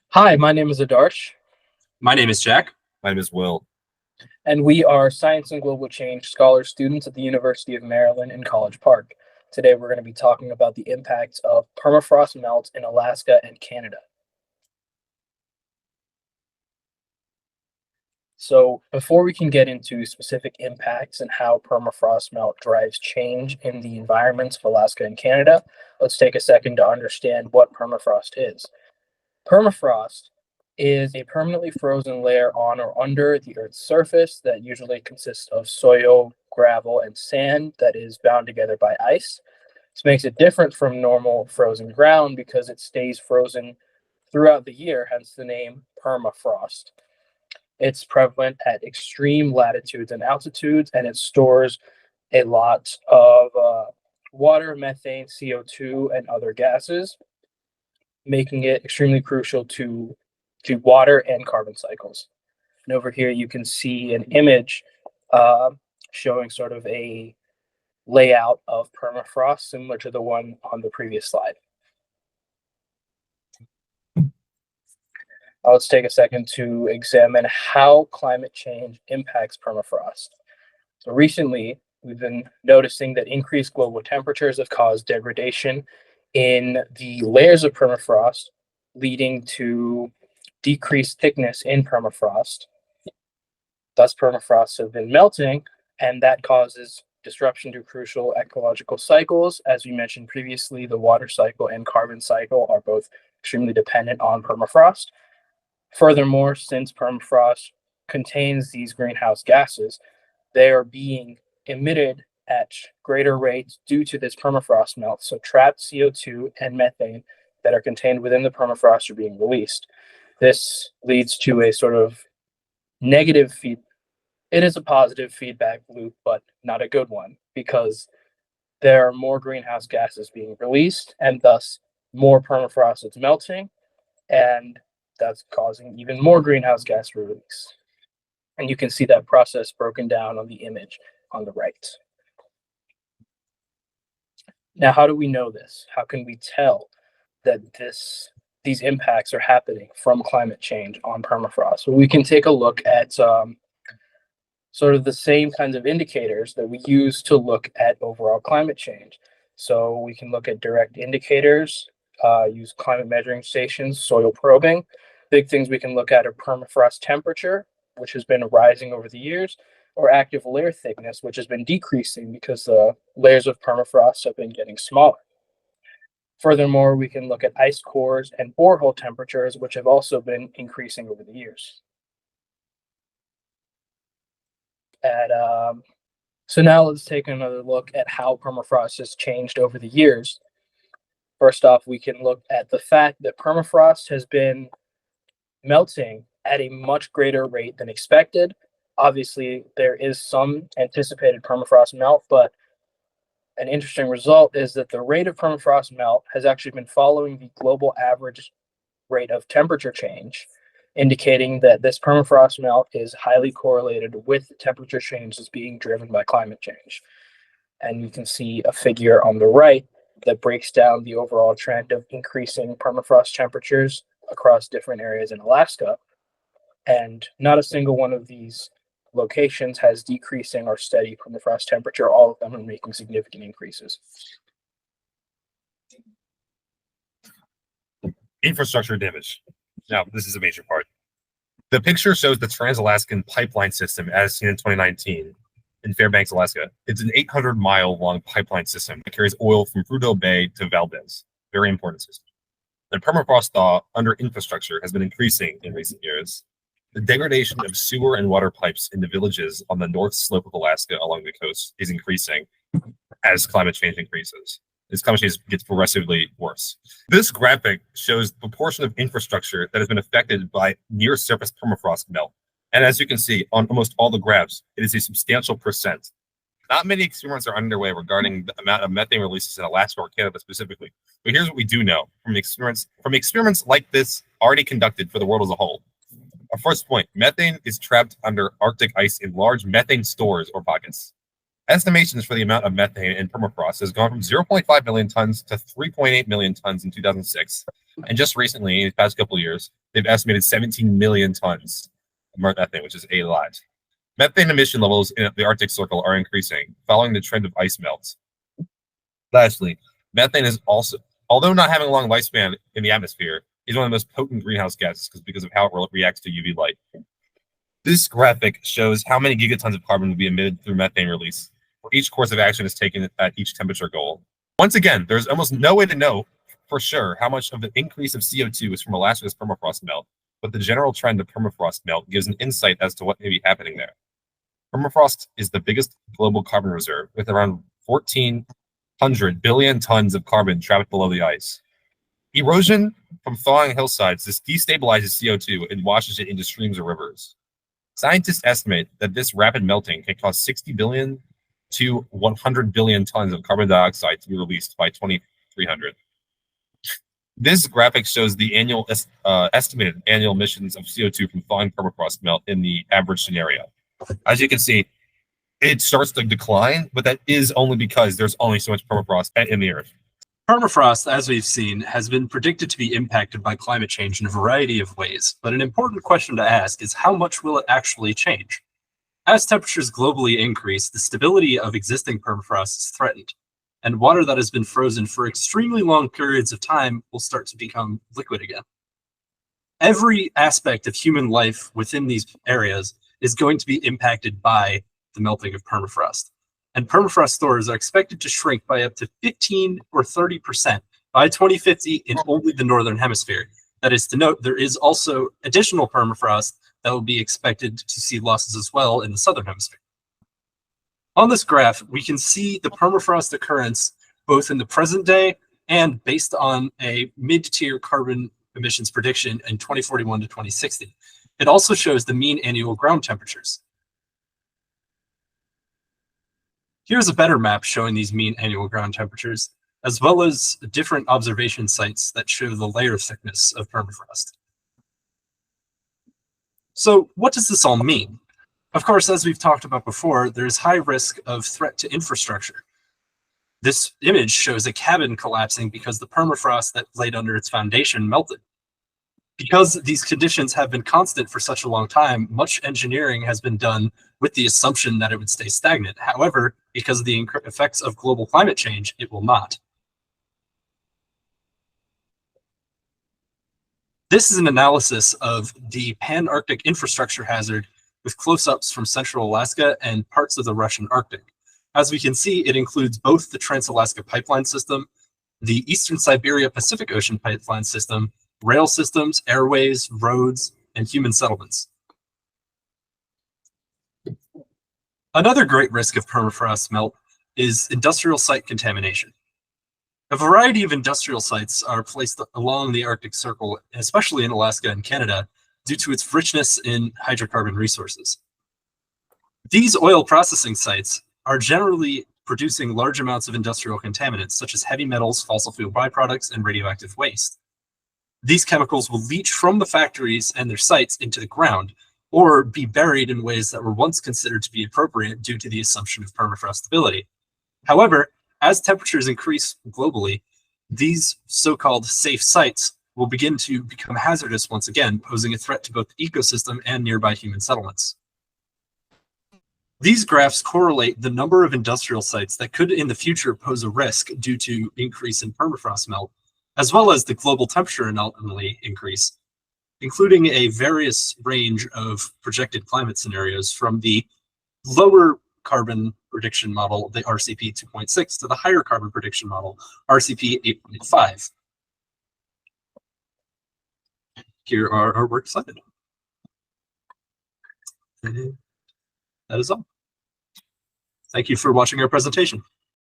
Hi, my name is Aadarsh, My name is Jack. My name is Will. and we are Science and Global Change Scholar students at the University of Maryland in College Park. Today, we're going to be talking about the impacts of permafrost melt in Alaska and Canada. So, before we can get into specific impacts and how permafrost melt drives change in the environments of Alaska and Canada, let's take a second to understand what permafrost is. Permafrost is a permanently frozen layer on or under the Earth's surface that usually consists of soil, gravel, and sand that is bound together by ice. This makes it different from normal frozen ground because it stays frozen throughout the year, hence the name permafrost. It's prevalent at extreme latitudes and altitudes, and it stores a lot of water, methane, CO2, and other gases, making it extremely crucial to water and carbon cycles. And over here, you can see an image showing sort of a layout of permafrost similar to the one on the previous slide. Let's take a second to examine how climate change impacts permafrost. So recently, we've been noticing that increased global temperatures have caused degradation in the layers of permafrost, leading to decreased thickness in permafrost. Thus, permafrost have been melting, and that causes disruption to crucial ecological cycles. As we mentioned previously, the water cycle and carbon cycle are both extremely dependent on permafrost. Furthermore, since permafrost contains these greenhouse gases, they are being emitted at greater rates due to this permafrost melt. So trapped CO2 and methane that are contained within the permafrost are being released. This leads to a sort of negative feed. It is a positive feedback loop, but not a good one, because there are more greenhouse gases being released, and thus more permafrost is melting, and that's causing even more greenhouse gas release. And you can see that process broken down on the image on the right. Now, how do we know this? How can we tell that these impacts are happening from climate change on permafrost? Well, we can take a look at sort of the same kinds of indicators that we use to look at overall climate change. So we can look at direct indicators, use climate measuring stations, soil probing. Big things we can look at are permafrost temperature, which has been rising over the years, or active layer thickness, which has been decreasing because the layers of permafrost have been getting smaller. Furthermore, we can look at ice cores and borehole temperatures, which have also been increasing over the years. So now let's take another look at how permafrost has changed over the years. First off, we can look at the fact that permafrost has been melting at a much greater rate than expected. Obviously, there is some anticipated permafrost melt, but an interesting result is that the rate of permafrost melt has actually been following the global average rate of temperature change, indicating that this permafrost melt is highly correlated with the temperature changes being driven by climate change. And you can see a figure on the right that breaks down the overall trend of increasing permafrost temperatures across different areas in Alaska. And not a single one of these locations has decreasing or steady permafrost temperature. All of them are making significant increases. Infrastructure damage. Now, this is a major part. The picture shows the Trans-Alaskan pipeline system as seen in 2019 in Fairbanks, Alaska. It's an 800-mile long pipeline system that carries oil from Prudhoe Bay to Valdez. Very important system. The permafrost thaw under infrastructure has been increasing in recent years. The degradation of sewer and water pipes in the villages on the north slope of Alaska along the coast is increasing as climate change increases. As climate change gets progressively worse. This graphic shows the proportion of infrastructure that has been affected by near-surface permafrost melt. And as you can see on almost all the graphs, it is a substantial percent. Not many experiments are underway regarding the amount of methane releases in Alaska or Canada specifically. But here's what we do know from experiments like this already conducted for the world as a whole. Our first point, methane is trapped under Arctic ice in large methane stores or pockets. Estimations for the amount of methane in permafrost has gone from 0.5 million tons to 3.8 million tons in 2006. And just recently, in the past couple of years, they've estimated 17 million tons of methane, which is a lot. Methane emission levels in the Arctic Circle are increasing, following the trend of ice melts. Lastly, methane is also, although not having a long lifespan in the atmosphere, is one of the most potent greenhouse gases because of how it reacts to UV light. This graphic shows how many gigatons of carbon will be emitted through methane release for each course of action is taken at each temperature goal. Once again, there's almost no way to know for sure how much of the increase of CO2 is from Alaska's permafrost melt, but the general trend of permafrost melt gives an insight as to what may be happening there. Permafrost is the biggest global carbon reserve, with around 1,400 billion tons of carbon trapped below the ice. Erosion from thawing hillsides destabilizes CO2 and washes it into streams or rivers. Scientists estimate that this rapid melting can cause 60 billion to 100 billion tons of carbon dioxide to be released by 2300. This graphic shows the estimated annual emissions of CO2 from thawing permafrost melt in the average scenario. As you can see, it starts to decline, but that is only because there's only so much permafrost in the earth. Permafrost, as we've seen, has been predicted to be impacted by climate change in a variety of ways, but an important question to ask is how much will it actually change? As temperatures globally increase, the stability of existing permafrost is threatened, and water that has been frozen for extremely long periods of time will start to become liquid again. Every aspect of human life within these areas is going to be impacted by the melting of permafrost. And permafrost stores are expected to shrink by up to 15 or 30% by 2050 in only the Northern Hemisphere. That is to note, there is also additional permafrost that will be expected to see losses as well in the Southern Hemisphere. On this graph, we can see the permafrost occurrence both in the present day and based on a mid-tier carbon emissions prediction in 2041 to 2060. It also shows the mean annual ground temperatures. Here's a better map showing these mean annual ground temperatures, as well as different observation sites that show the layer thickness of permafrost. So what does this all mean? Of course, as we've talked about before, there's high risk of threat to infrastructure. This image shows a cabin collapsing because the permafrost that laid under its foundation melted. Because these conditions have been constant for such a long time, much engineering has been done with the assumption that it would stay stagnant. However, because of the effects of global climate change, it will not. This is an analysis of the Pan-Arctic infrastructure hazard with close-ups from central Alaska and parts of the Russian Arctic. As we can see, it includes both the Trans-Alaska Pipeline System, the Eastern Siberia Pacific Ocean Pipeline System, rail systems, airways, roads, and human settlements. Another great risk of permafrost melt is industrial site contamination. A variety of industrial sites are placed along the Arctic Circle, especially in Alaska and Canada, due to its richness in hydrocarbon resources. These oil processing sites are generally producing large amounts of industrial contaminants, such as heavy metals, fossil fuel byproducts, and radioactive waste. These chemicals will leach from the factories and their sites into the ground, or be buried in ways that were once considered to be appropriate due to the assumption of permafrost stability. However, as temperatures increase globally, these so-called safe sites will begin to become hazardous once again, posing a threat to both the ecosystem and nearby human settlements. These graphs correlate the number of industrial sites that could in the future pose a risk due to increase in permafrost melt, as well as the global temperature and ultimately increase, including a various range of projected climate scenarios from the lower carbon prediction model, the RCP 2.6, to the higher carbon prediction model, RCP 8.5. Here are our works cited. That is all. Thank you for watching our presentation.